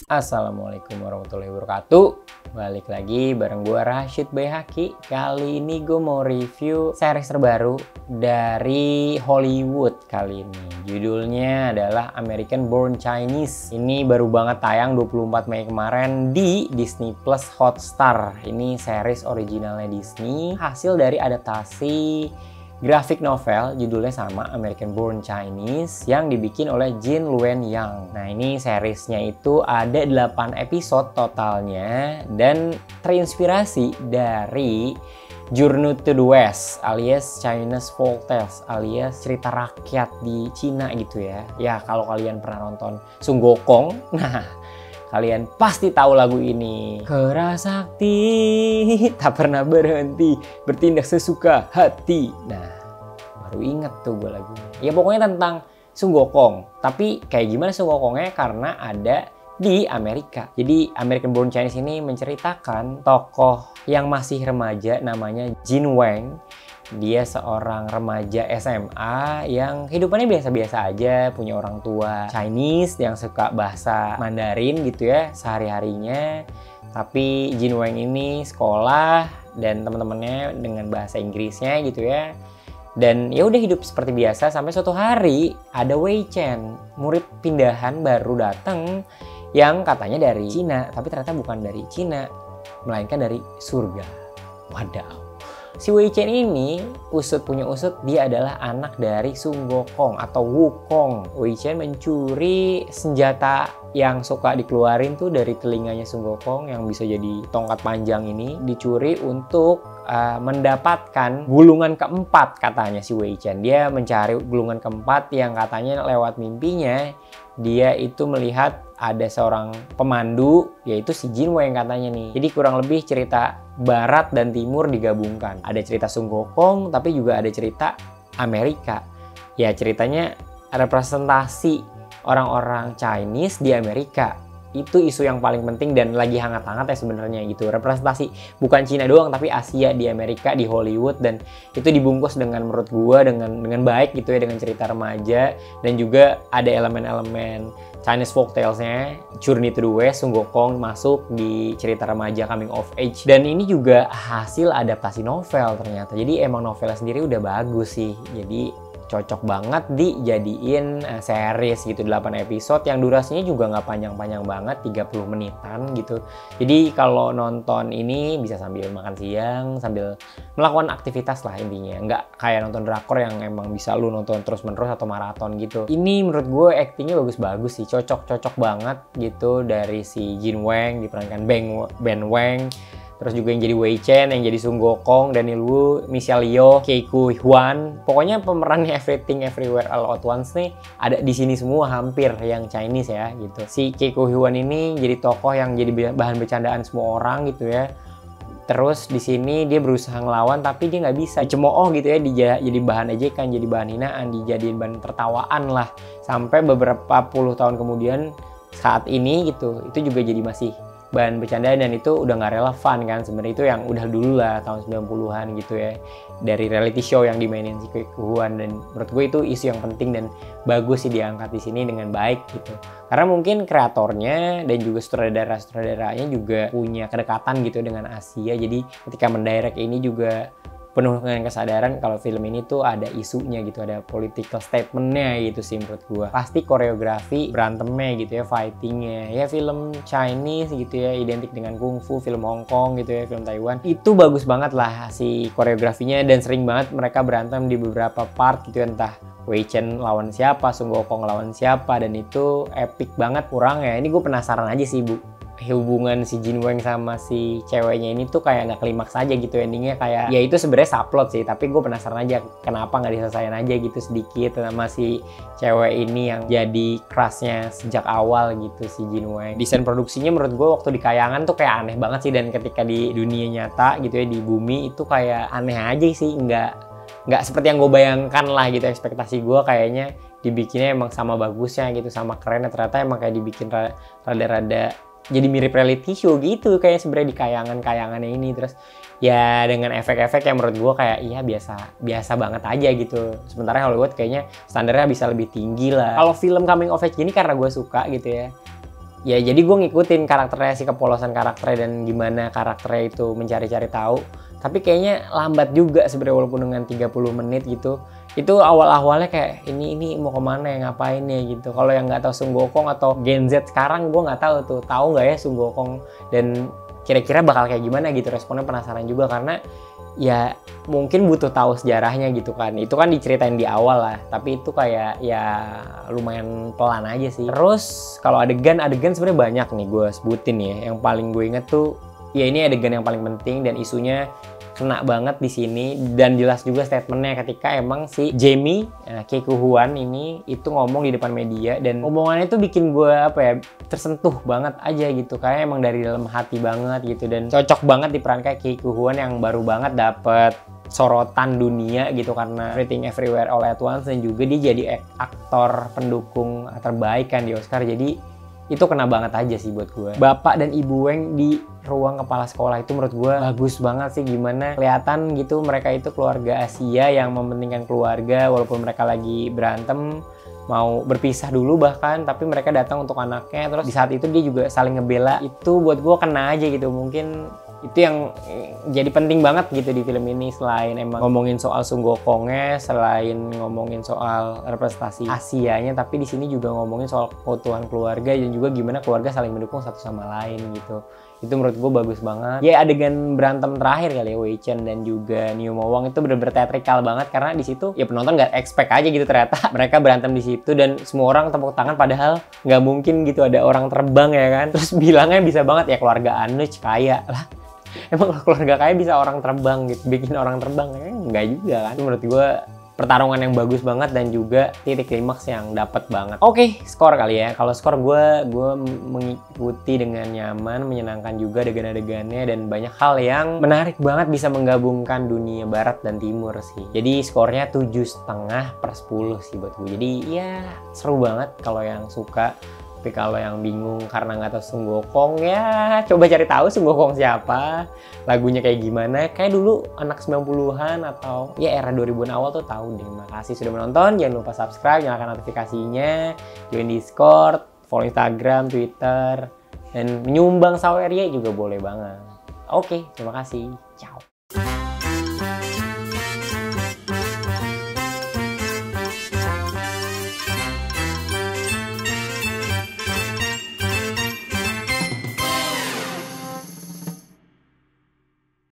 Assalamualaikum warahmatullahi wabarakatuh. Balik lagi bareng gue Rashid Bayhaqi. Kali ini gue mau review series terbaru dari Hollywood kali ini. Judulnya adalah American Born Chinese. Ini baru banget tayang 24 Mei kemarin di Disney Plus Hotstar. Ini series originalnya Disney, hasil dari adaptasi graphic novel judulnya sama, American Born Chinese, yang dibikin oleh Gene Luen Yang. Nah, ini seriesnya itu ada 8 episode totalnya dan terinspirasi dari Journey to the West alias Chinese Folk Tales alias cerita rakyat di Cina gitu ya. Ya, kalau kalian pernah nonton Sun Gokong, nah kalian pasti tahu lagu ini. Kerasakti tak pernah berhenti, bertindak sesuka hati. Nah, baru inget tuh gue lagunya. Ya pokoknya tentang Sun Gokong. Tapi kayak gimana Sun Gokongnya? Karena ada di Amerika. Jadi American Born Chinese ini menceritakan tokoh yang masih remaja namanya Jin Wang. Dia seorang remaja SMA yang hidupannya biasa-biasa aja, punya orang tua Chinese yang suka bahasa Mandarin gitu ya sehari-harinya. Tapi Jin Wang ini sekolah dan teman-temannya dengan bahasa Inggrisnya gitu ya. Dan ya udah hidup seperti biasa sampai suatu hari ada Wei Chen, murid pindahan baru datang yang katanya dari Cina, tapi ternyata bukan dari Cina, melainkan dari surga. Wadaw. Si Wei Chen ini, punya usut, dia adalah anak dari Sun Gokong atau Wukong. Wei Chen mencuri senjata yang suka dikeluarin tuh dari telinganya Sun Gokong yang bisa jadi tongkat panjang ini. Dicuri untuk mendapatkan gulungan keempat katanya si Wei Chen. Dia mencari gulungan keempat yang katanya lewat mimpinya dia itu melihat ada seorang pemandu yaitu si Jin Wang katanya nih. Jadi kurang lebih cerita barat dan timur digabungkan. Ada cerita Sun Gokong tapi juga ada cerita Amerika. Ya ceritanya representasi orang-orang Chinese di Amerika. Itu isu yang paling penting dan lagi hangat-hangat ya sebenarnya gitu. Representasi bukan Cina doang tapi Asia di Amerika, di Hollywood, dan itu dibungkus dengan menurut gua dengan baik gitu ya, dengan cerita remaja dan juga ada elemen-elemen Chinese folk tales-nya. Journey to the West, Sun Gokong masuk di cerita remaja coming of age. Dan ini juga hasil adaptasi novel ternyata. Jadi emang novelnya sendiri udah bagus sih. Jadi cocok banget dijadiin series gitu, 8 episode yang durasinya juga nggak panjang-panjang banget, 30 menitan gitu. Jadi kalau nonton ini bisa sambil makan siang, sambil melakukan aktivitas lah intinya. Nggak kayak nonton drakor yang emang bisa lu nonton terus-menerus atau maraton gitu. Ini menurut gue actingnya bagus-bagus sih, cocok banget gitu dari si Jin Wang diperankan Ben Wang. Terus juga yang jadi Wei Chen, yang jadi Sun Gokong, Daniel Wu, Michelle Yeoh, Keiko Huan. Pokoknya pemerannya Everything Everywhere All at Once nih ada di sini semua hampir yang Chinese ya gitu. Si Keiko Huan ini jadi tokoh yang jadi bahan bercandaan semua orang gitu ya. Terus di sini dia berusaha ngelawan tapi dia nggak bisa, cemooh gitu ya, jadi bahan ejekan, jadi bahan hinaan, dijadiin bahan tertawaan lah. Sampai beberapa puluh tahun kemudian saat ini gitu, itu juga jadi masih bahan bercandaan dan itu udah nggak relevan kan sebenarnya. Itu yang udah dulu lah tahun 90-an gitu ya, dari reality show yang dimainin si Huan. Dan menurut gue itu isu yang penting dan bagus sih diangkat di sini dengan baik gitu, karena mungkin kreatornya dan juga sutradara-sutradaranya juga punya kedekatan gitu dengan Asia. Jadi ketika mendirect ini juga penuh dengan kesadaran kalau film ini tuh ada isunya gitu, ada political statementnya gitu sih menurut gua. Pasti koreografi berantemnya gitu ya, fightingnya ya film Chinese gitu ya, identik dengan kungfu, film Hong Kong gitu ya, film Taiwan. Itu bagus banget lah si koreografinya dan sering banget mereka berantem di beberapa part gitu ya, entah Wei Chen lawan siapa, Sun Gokong lawan siapa, dan itu epic banget kurangnya. Ini gue penasaran aja sih hubungan si Jin Wang sama si ceweknya ini tuh kayak nggak klimaks aja gitu endingnya. Kayak ya itu sebenarnya subplot sih, tapi gue penasaran aja kenapa nggak diselesain aja gitu sedikit sama si cewek ini yang jadi crushnya sejak awal gitu si Jin Wang. Desain produksinya menurut gue waktu di kayangan tuh kayak aneh banget sih, dan ketika di dunia nyata gitu ya, di bumi itu kayak aneh aja sih, nggak seperti yang gue bayangkan lah gitu. Ekspektasi gue kayaknya dibikinnya emang sama bagusnya gitu, sama kerennya. Ternyata emang kayak dibikin rada-rada jadi mirip reality show gitu kayak sebenarnya di kayangannya ini. Terus ya dengan efek-efek yang menurut gue kayak iya biasa banget aja gitu. Sementara Hollywood kayaknya standarnya bisa lebih tinggi lah. Kalau film coming of age gini karena gue suka gitu ya, ya jadi gue ngikutin karakternya, si kepolosan karakternya dan gimana karakternya itu mencari-cari tahu. Tapi kayaknya lambat juga sebenarnya walaupun dengan 30 menit gitu. Itu awal-awalnya kayak ini mau kemana ya, ngapain ya gitu. Kalau yang nggak tahu Sun Gokong atau Gen Z sekarang gue nggak tahu tuh, tahu nggak ya Sun Gokong dan kira-kira bakal kayak gimana gitu. Responnya penasaran juga karena ya mungkin butuh tahu sejarahnya gitu kan. Itu kan diceritain di awal lah, tapi itu kayak ya lumayan pelan aja sih. Terus kalau adegan sebenarnya banyak nih gue sebutin ya. Yang paling gue inget tuh ya ini adegan yang paling penting dan isunya kena banget di sini dan jelas juga statementnya ketika emang si Jamie Keiko Hwan ini itu ngomong di depan media dan omongannya tuh bikin gue apa ya tersentuh banget aja gitu, kayak emang dari dalam hati banget gitu dan cocok banget diperankan Keiko Hwan yang baru banget dapet sorotan dunia gitu karena Everything Everywhere All at Once dan juga dia jadi aktor pendukung terbaik kan di Oscar. Jadi itu kena banget aja sih buat gue. Bapak dan Ibu Weng di ruang kepala sekolah itu menurut gue bagus banget sih, gimana kelihatan gitu mereka itu keluarga Asia yang mementingkan keluarga walaupun mereka lagi berantem, mau berpisah dulu bahkan, tapi mereka datang untuk anaknya. Terus di saat itu dia juga saling ngebela. Itu buat gue kena aja gitu. Mungkin itu yang jadi penting banget gitu di film ini, selain emang ngomongin soal Sun Gokongnya, selain ngomongin soal representasi Asianya, tapi di sini juga ngomongin soal keutuhan keluarga dan juga gimana keluarga saling mendukung satu sama lain gitu. Itu menurut gue bagus banget. Ya adegan berantem terakhir kali ya, Wei Chen dan juga Neo Mo Wang itu bener-bener teatrikal banget karena di situ ya penonton nggak expect aja gitu ternyata mereka berantem di situ dan semua orang tepuk tangan padahal nggak mungkin gitu ada orang terbang ya kan. Terus bilangnya bisa banget ya keluarga Anuj kaya lah. Emang keluarga kaya bisa orang terbang gitu, bikin orang terbang ya enggak juga kan. Itu menurut gue pertarungan yang bagus banget dan juga titik klimaks yang dapat banget. Oke, skor kali ya. Kalau skor gue mengikuti dengan nyaman, menyenangkan juga adegan-adegannya dan banyak hal yang menarik banget bisa menggabungkan dunia barat dan timur sih. Jadi skornya 7,5/10 sih buat gue. Jadi ya seru banget kalau yang suka. Tapi kalau yang bingung karena nggak tahu Sun Gokong ya coba cari tahu Sun Gokong siapa, lagunya kayak gimana. Kayak dulu anak 90-an atau ya era 2000-an awal tuh tahu deh. Terima kasih sudah menonton, jangan lupa subscribe, nyalakan notifikasinya, join Discord, follow Instagram, Twitter, dan menyumbang saweria juga boleh banget. Oke, terima kasih. Ciao.